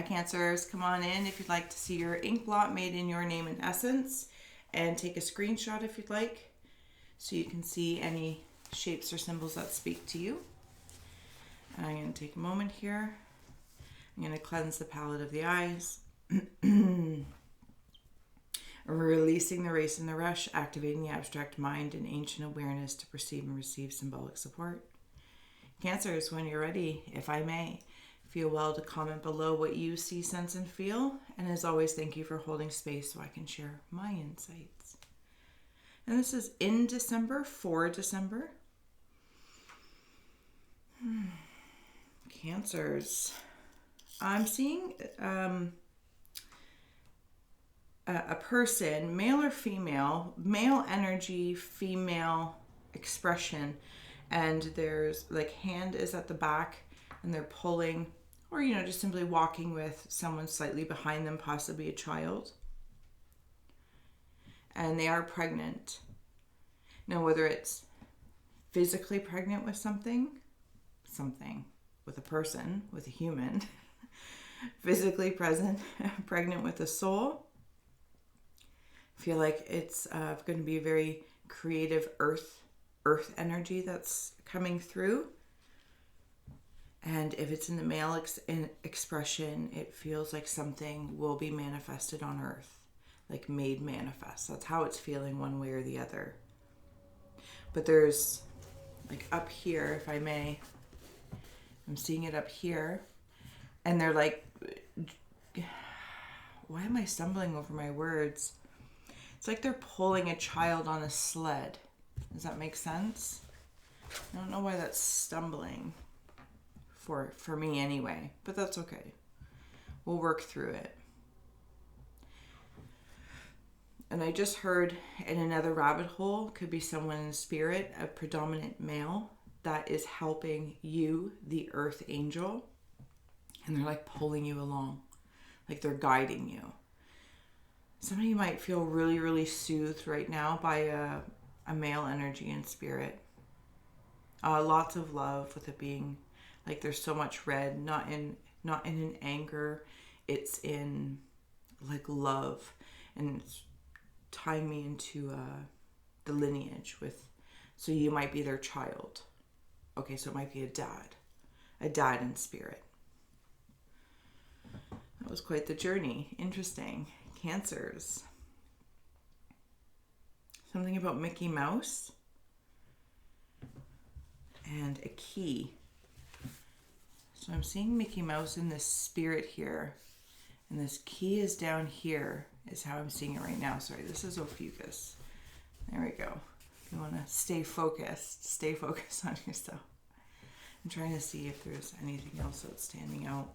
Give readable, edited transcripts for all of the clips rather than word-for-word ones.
Cancers, come on in if you'd like to see your ink blot made in your name and essence, and take a screenshot if you'd like, so you can see any shapes or symbols that speak to you. And I'm going to take a moment here. I'm going to cleanse the palette of the eyes. Releasing the race and the rush, activating the abstract mind and ancient awareness to perceive and receive symbolic support. Cancers, when you're ready, if I may, feel well to comment below what you see, sense, and feel. And as always, thank you for holding space so I can share my insights. And this is in December, for December. Cancers. I'm seeing a person, male or female, male energy, female expression, and there's like hand is at the back and they're pulling, or just simply walking with someone slightly behind them, possibly a child, and they are pregnant. Now, whether it's physically pregnant with something with a person, with a human, physically pregnant with a soul, I feel like it's going to be a very creative earth energy that's coming through. And if it's in the male expression, it feels like something will be manifested on earth, like made manifest. That's how it's feeling, one way or the other. But there's like up here, if I may, I'm seeing it up here, and they're like, why am I stumbling over my words? It's like they're pulling a child on a sled. Does that make sense? I don't know why that's stumbling for me anyway, but that's okay. We'll work through it. And I just heard in another rabbit hole, could be someone in spirit, a predominant male, that is helping you, the earth angel, and they're like pulling you along, like they're guiding you. Some of you might feel really, really soothed right now by a male energy and spirit. Lots of love, with it being like there's so much red, not in an anger, it's in like love, and it's tying me into the lineage with, so you might be their child. Okay, so it might be a dad in spirit. That was quite the journey. Interesting. Cancers. Something about Mickey Mouse and a key. So I'm seeing Mickey Mouse in this spirit here, and this key is down here, is how I'm seeing it right now. Sorry, this is Ophiuchus. There we go. If you want to stay focused on yourself. I'm trying to see if there's anything else that's standing out.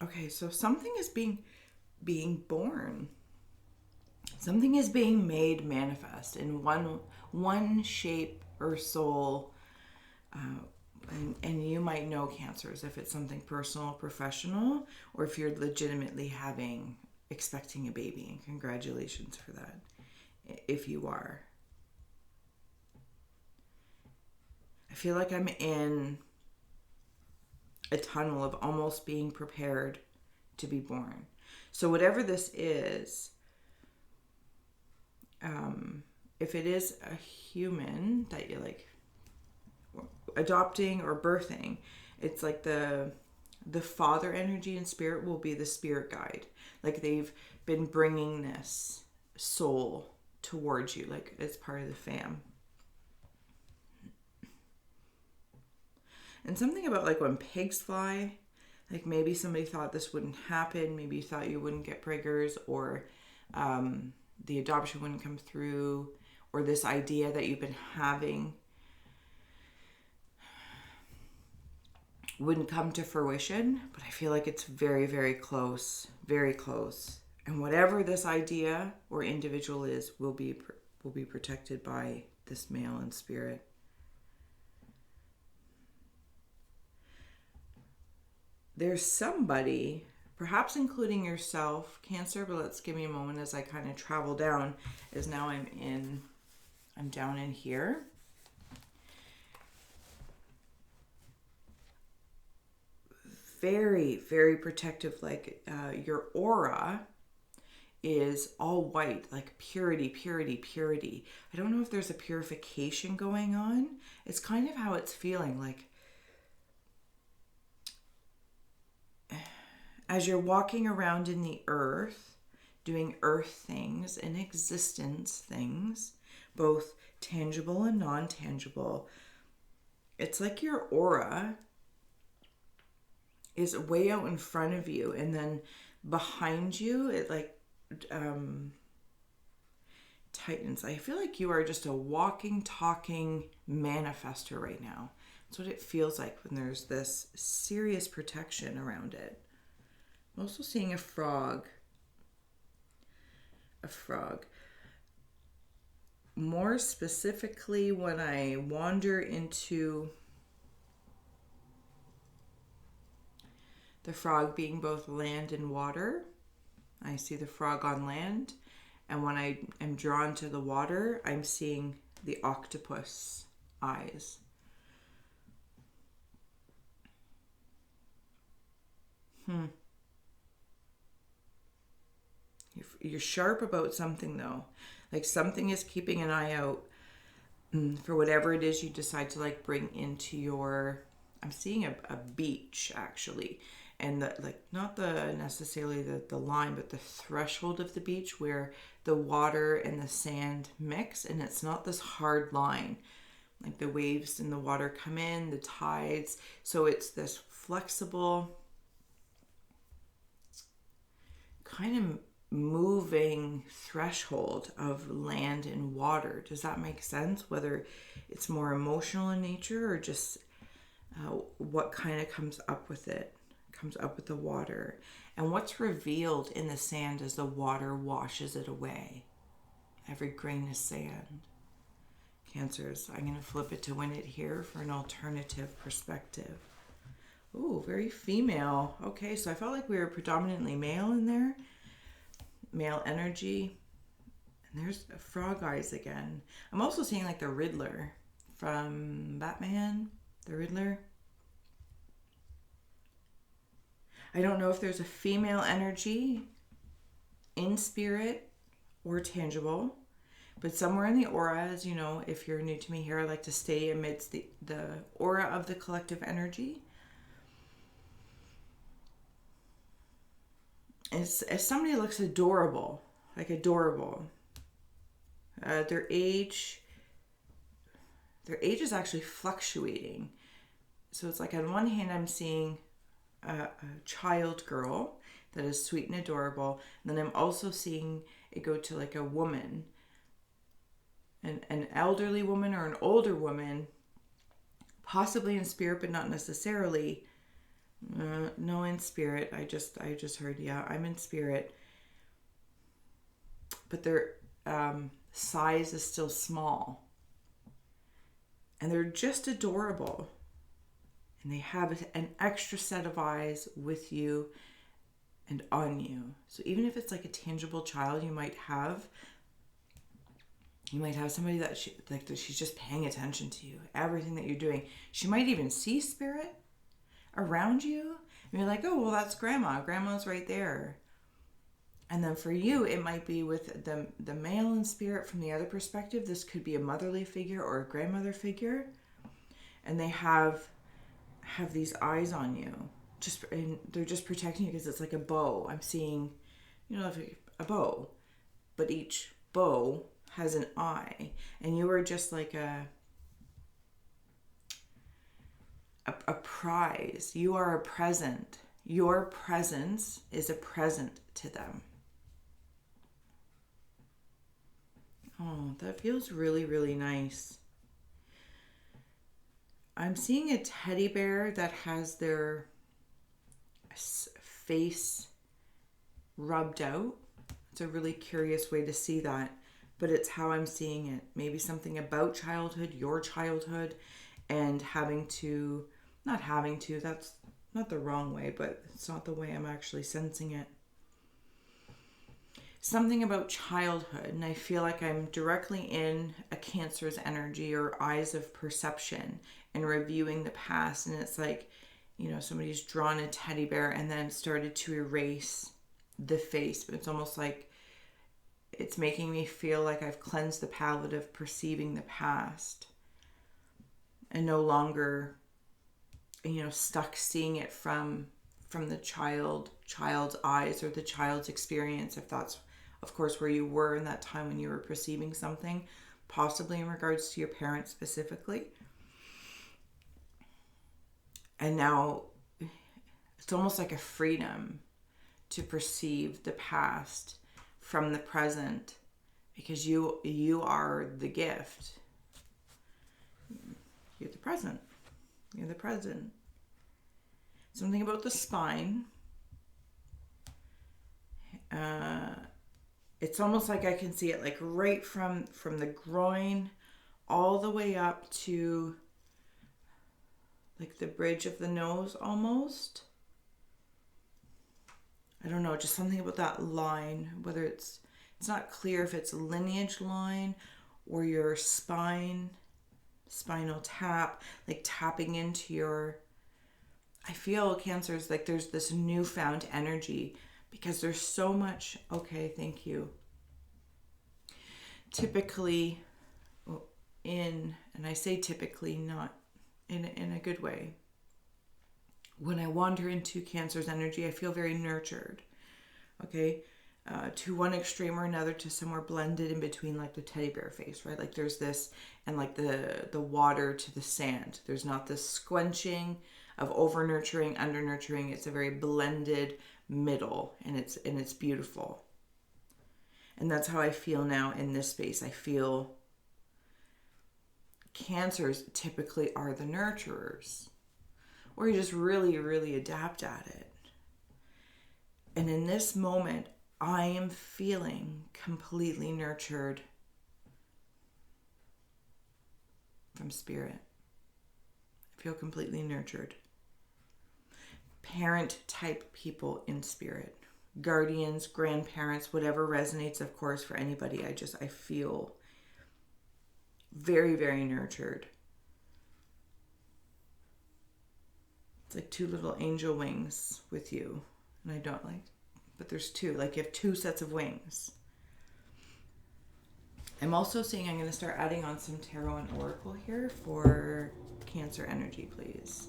Okay, so something is being born. Something is being made manifest in one shape or soul. And you might know, Cancers, if it's something personal, professional, or if you're legitimately expecting a baby. And congratulations for that, if you are. I feel like I'm in a tunnel of almost being prepared to be born. So whatever this is, if it is a human that you're like adopting or birthing, it's like the father energy and spirit will be the spirit guide. Like they've been bringing this soul towards you, like it's part of the fam. And something about like when pigs fly, like maybe somebody thought this wouldn't happen, maybe you thought you wouldn't get priggers, or the adoption wouldn't come through, or this idea that you've been having wouldn't come to fruition. But I feel like it's very, very close, very close. And whatever this idea or individual is will be protected by this male in spirit. There's somebody, perhaps including yourself, Cancer, but let's give me a moment as I kind of travel down, as now I'm down in here. very, very protective. Like your aura is all white, like purity, purity, purity. I don't know if there's a purification going on. It's kind of how it's feeling. Like as you're walking around in the earth, doing earth things and existence things, both tangible and non-tangible, it's like your aura is way out in front of you, and then behind you it like tightens. I feel like you are just a walking, talking manifester right now. That's what it feels like when there's this serious protection around it. I'm also seeing a frog. A frog. More specifically, when I wander into the frog being both land and water, I see the frog on land. And when I am drawn to the water, I'm seeing the octopus eyes. You're sharp about something though. Like something is keeping an eye out for whatever it is you decide to like bring into your, I'm seeing a beach actually. And the, like not the necessarily the line, but the threshold of the beach where the water and the sand mix, and it's not this hard line. Like the waves and the water come in, the tides. So it's this flexible kind of moving threshold of land and water. Does that make sense? Whether it's more emotional in nature or just what kind of comes up with it, comes up with the water, and what's revealed in the sand as the water washes it away. Every grain of sand. Cancers, I'm going to flip it to win it here for an alternative perspective. Ooh, very female. Okay, so I felt like we were predominantly male in there. Male energy. And there's frog eyes again. I'm also seeing like the Riddler from Batman. The Riddler. I don't know if there's a female energy in spirit or tangible. But somewhere in the aura, as you know, if you're new to me here, I like to stay amidst the aura of the collective energy. As somebody looks adorable, like adorable. Their age is actually fluctuating. So it's like on one hand, I'm seeing a child girl that is sweet and adorable. And then I'm also seeing it go to like a woman. An elderly woman or an older woman, possibly in spirit, but not necessarily. No, in spirit. I just heard, yeah, I'm in spirit. But their size is still small. And they're just adorable. And they have an extra set of eyes with you and on you. So even if it's like a tangible child, you might have somebody that she's just paying attention to you, everything that you're doing. She might even see spirit around you. And you're like, oh, well, that's grandma. Grandma's right there. And then for you, it might be with the male in spirit from the other perspective. This could be a motherly figure or a grandmother figure. And they have these eyes on you. And they're just protecting you because it's like a bow. I'm seeing, a bow. But each bow has an eye, and you are just like a prize. You are a present. Your presence is a present to them. Oh, that feels really, really nice. I'm seeing a teddy bear that has their face rubbed out. It's a really curious way to see that. But it's how I'm seeing it. Maybe something about childhood, your childhood, and that's not the wrong way, but it's not the way I'm actually sensing it. Something about childhood, and I feel like I'm directly in a Cancer's energy or eyes of perception and reviewing the past. And it's like, somebody's drawn a teddy bear and then started to erase the face. But it's almost like it's making me feel like I've cleansed the palette of perceiving the past and no longer, stuck seeing it from the child's eyes or the child's experience, if that's, of course, where you were in that time when you were perceiving something, possibly in regards to your parents specifically. And now it's almost like a freedom to perceive the past from the present, because you are the gift. You're the present. You're the present. Something about the spine. It's almost like I can see it like right from the groin all the way up to like the bridge of the nose almost. I don't know, just something about that line, whether it's not clear if it's a lineage line or your spinal tap, like tapping into your, I feel Cancers, like there's this newfound energy because there's so much, okay, thank you. Typically and I say typically not in a good way, when I wander into Cancer's energy, I feel very nurtured, okay? To one extreme or another, to somewhere blended in between, like the teddy bear face, right? Like there's this, and like the water to the sand. There's not this squenching of over nurturing, under nurturing. It's a very blended middle, and it's beautiful. And that's how I feel now in this space. I feel Cancers typically are the nurturers, or you just really, really adapt at it. And in this moment, I am feeling completely nurtured from spirit. I feel completely nurtured. Parent type people in spirit. Guardians, grandparents, whatever resonates, of course, for anybody. I feel very, very nurtured. It's like two little angel wings with you. And I don't like, but there's two. Like you have two sets of wings. I'm also seeing I'm going to start adding on some tarot and oracle here for Cancer energy, please.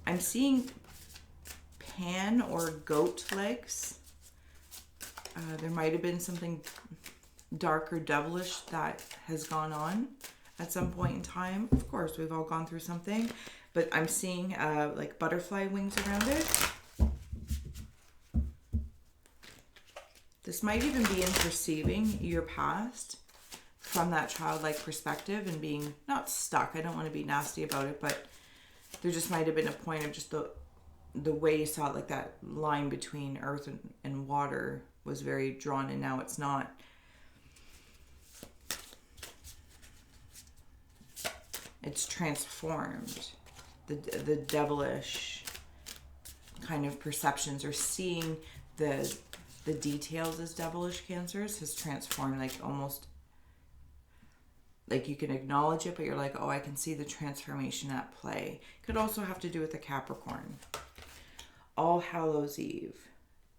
I'm seeing pan or goat legs. There might have been something dark or devilish that has gone on at some point in time. Of course, we've all gone through something, but I'm seeing like butterfly wings around it. This might even be in perceiving your past from that childlike perspective and being not stuck. I don't want to be nasty about it, but there just might have been a point of just the way you saw it, like that line between earth and water was very drawn, and now it's not. It's transformed. The devilish kind of perceptions, or seeing the details as devilish Cancers, has transformed, like almost like you can acknowledge it, but you're like, oh, I can see the transformation at play. Could also have to do with the Capricorn. All Hallows Eve.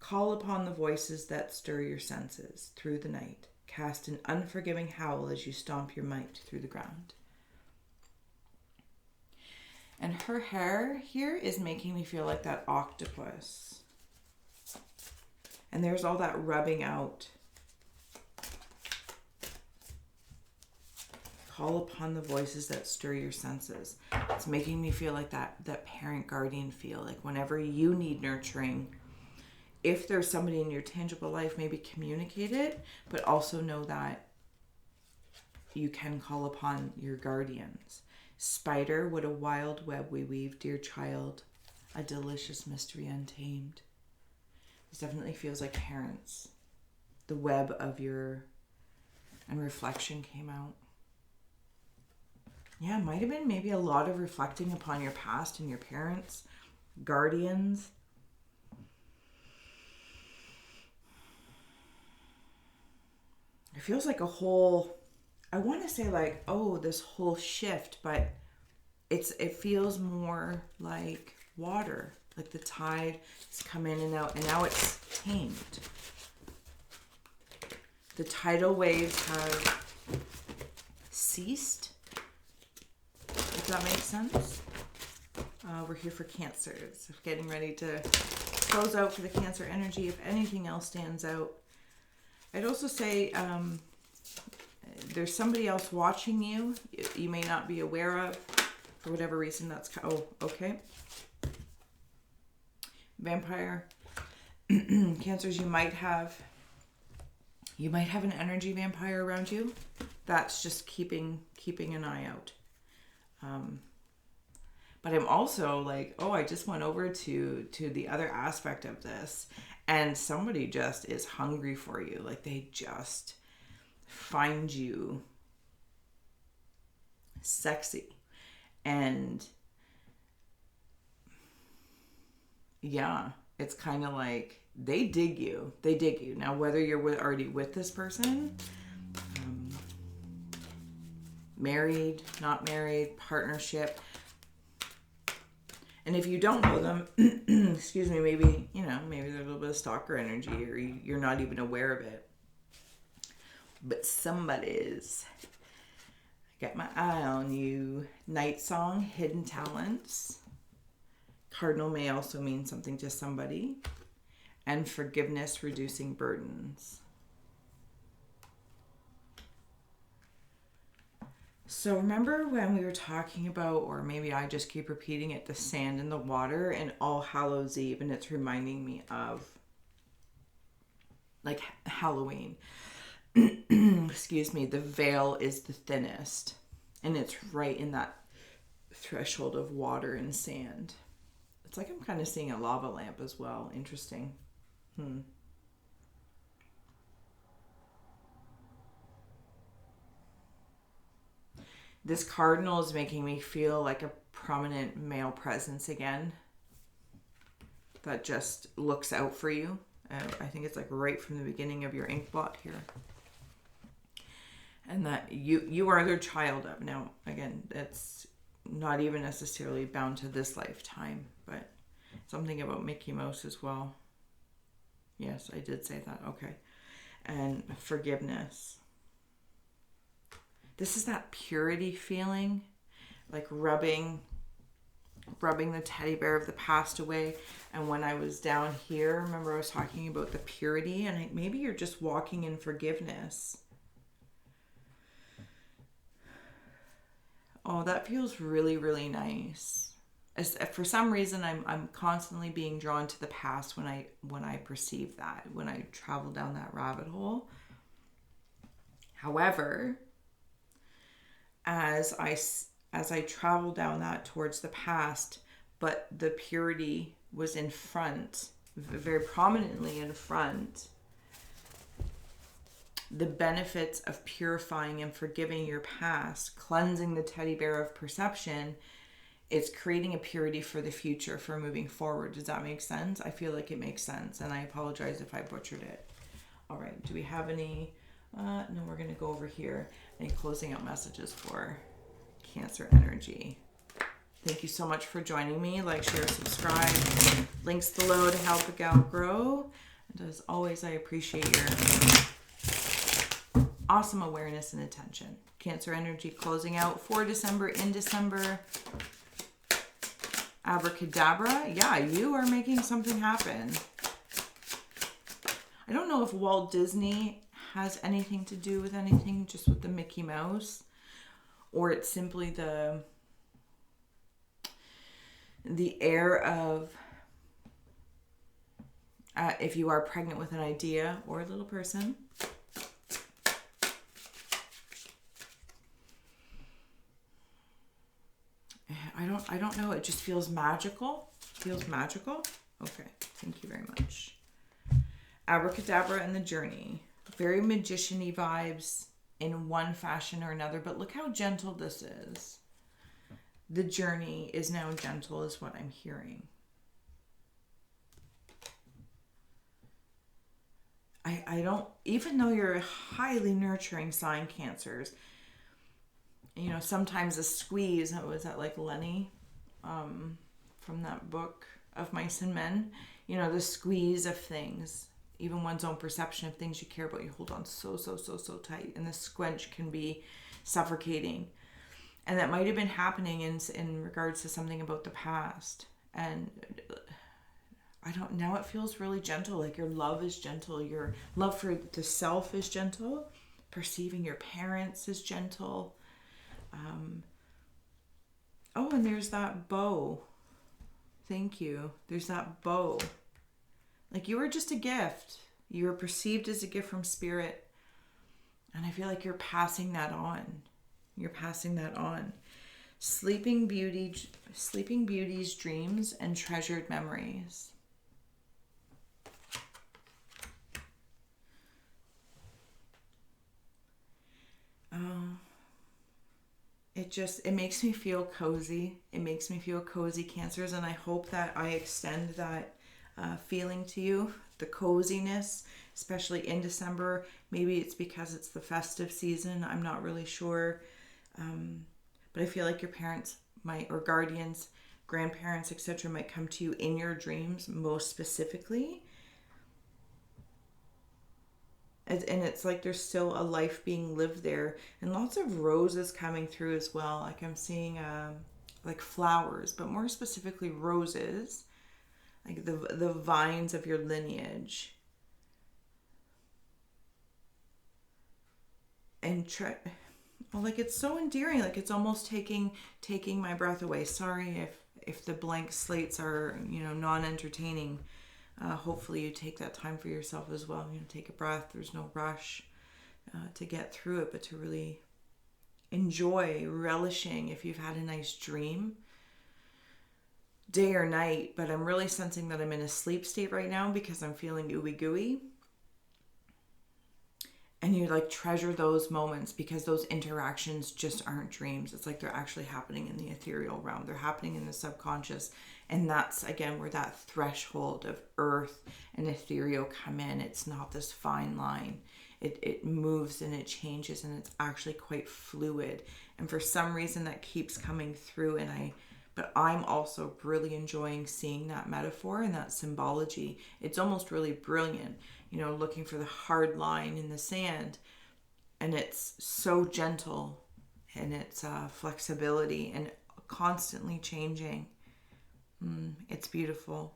Call upon the voices that stir your senses through the night. Cast an unforgiving howl as you stomp your might through the ground. And her hair here is making me feel like that octopus. And there's all that rubbing out. Call upon the voices that stir your senses. It's making me feel like that parent guardian feel. Like whenever you need nurturing, if there's somebody in your tangible life, maybe communicate it, but also know that you can call upon your guardians. Spider, what a wild web we weave, dear child, a delicious mystery untamed. This definitely feels like parents. The web of your, and reflection came out. Yeah, it might have been maybe a lot of reflecting upon your past and your parents, guardians. It feels like a whole, I want to say like, oh, this whole shift, but it feels more like water. Like the tide has come in and out, and now it's tamed. The tidal waves have ceased, if that makes sense. We're here for Cancers. Getting ready to close out for the Cancer energy. If anything else stands out, I'd also say there's somebody else watching you. You may not be aware of, for whatever reason. That's okay. Vampire. Cancers, you might have an energy vampire around you. That's just keeping an eye out. But I'm also like, I just went over to the other aspect of this, and somebody just is hungry for you. Like they just find you sexy. And yeah, it's kind of like they dig you. They dig you. Now, whether you're already with this person, married, not married, partnership. And if you don't know them, excuse me, maybe there's a little bit of stalker energy, or you're not even aware of it. But somebody's got my eye on you. Night Song, Hidden Talents. Cardinal may also mean something to somebody. And Forgiveness, Reducing Burdens. So remember when we were talking about, or maybe I just keep repeating it, the sand and the water and All Hallows Eve, and it's reminding me of like Halloween. Excuse me, the veil is the thinnest, and it's right in that threshold of water and sand. It's like I'm kind of seeing a lava lamp as well. Interesting. This cardinal is making me feel like a prominent male presence again that just looks out for you. I think it's like right from the beginning of your ink blot here. And that you are their child of. Now, again, that's not even necessarily bound to this lifetime, but something about Mickey Mouse as well. Yes, I did say that. Okay. And forgiveness. This is that purity feeling, like rubbing the teddy bear of the past away. And when I was down here, remember I was talking about the purity, and maybe you're just walking in forgiveness. Oh, that feels really, really nice. For some reason, I'm constantly being drawn to the past when I perceive that, when I travel down that rabbit hole. However, as I travel down that towards the past, but the purity was in front, very prominently in front, the benefits of purifying and forgiving your past, cleansing the teddy bear of perception, it's creating a purity for the future, for moving forward. Does that make sense? I feel like it makes sense, and I apologize if I butchered it. All right, do we have any? No, we're going to go over here. Any closing out messages for Cancer energy? Thank you so much for joining me. Like, share, subscribe. Links below to help a gal grow. And as always, I appreciate your awesome awareness and attention. Cancer energy closing out for December, in December. Abracadabra. Yeah, you are making something happen. I don't know if Walt Disney has anything to do with anything, just with the Mickey Mouse, or it's simply the air of if you are pregnant with an idea or a little person. I don't know. It just feels magical. Feels magical. Okay. Thank you very much. Abracadabra and the journey. Very magician-y vibes in one fashion or another, but look how gentle this is. The journey is now gentle, is what I'm hearing. I don't, even though you're a highly nurturing sign, Cancers, you know, sometimes a squeeze, was that like Lenny from that book of Mice and Men. You know, the squeeze of things, even one's own perception of things you care about, you hold on so tight, and the squench can be suffocating. And that might have been happening in regards to something about the past. And I don't, now it feels really gentle, like your love is gentle, your love for the self is gentle, perceiving your parents is gentle. Oh, and there's that bow. Thank you. There's that bow. Like, you were just a gift. You were perceived as a gift from spirit. And I feel like you're passing that on. You're passing that on. Sleeping Beauty's dreams and treasured memories. It makes me feel cozy. It makes me feel cozy, Cancers, and I hope that I extend that feeling to you, the coziness, especially in December. Maybe it's because it's the festive season. I'm not really sure. But I feel like your parents or guardians, grandparents, etc. might come to you in your dreams most specifically. And it's like there's still a life being lived there, and lots of roses coming through as well. Like, I'm seeing like flowers, but more specifically roses, like the vines of your lineage. And like, it's so endearing. Like, it's almost taking my breath away. Sorry if the blank slates are, you know, non-entertaining. Hopefully you take that time for yourself as well. You know, take a breath. There's no rush to get through it, but to really enjoy, relishing if you've had a nice dream, day or night. But I'm really sensing that I'm in a sleep state right now because I'm feeling ooey gooey. And you like treasure those moments because those interactions just aren't dreams. It's like they're actually happening in the ethereal realm. They're happening in the subconscious. And that's, again, where that threshold of earth and ethereal come in. It's not this fine line. It moves and it changes, and it's actually quite fluid. And for some reason that keeps coming through, but I'm also really enjoying seeing that metaphor and that symbology. It's almost really brilliant, you know, looking for the hard line in the sand. And it's so gentle, and it's flexibility and constantly changing. It's beautiful.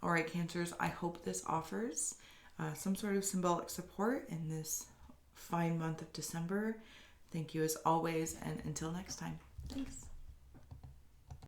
All right, Cancers, I hope this offers some sort of symbolic support in this fine month of December. Thank you as always, and until next time. Thanks.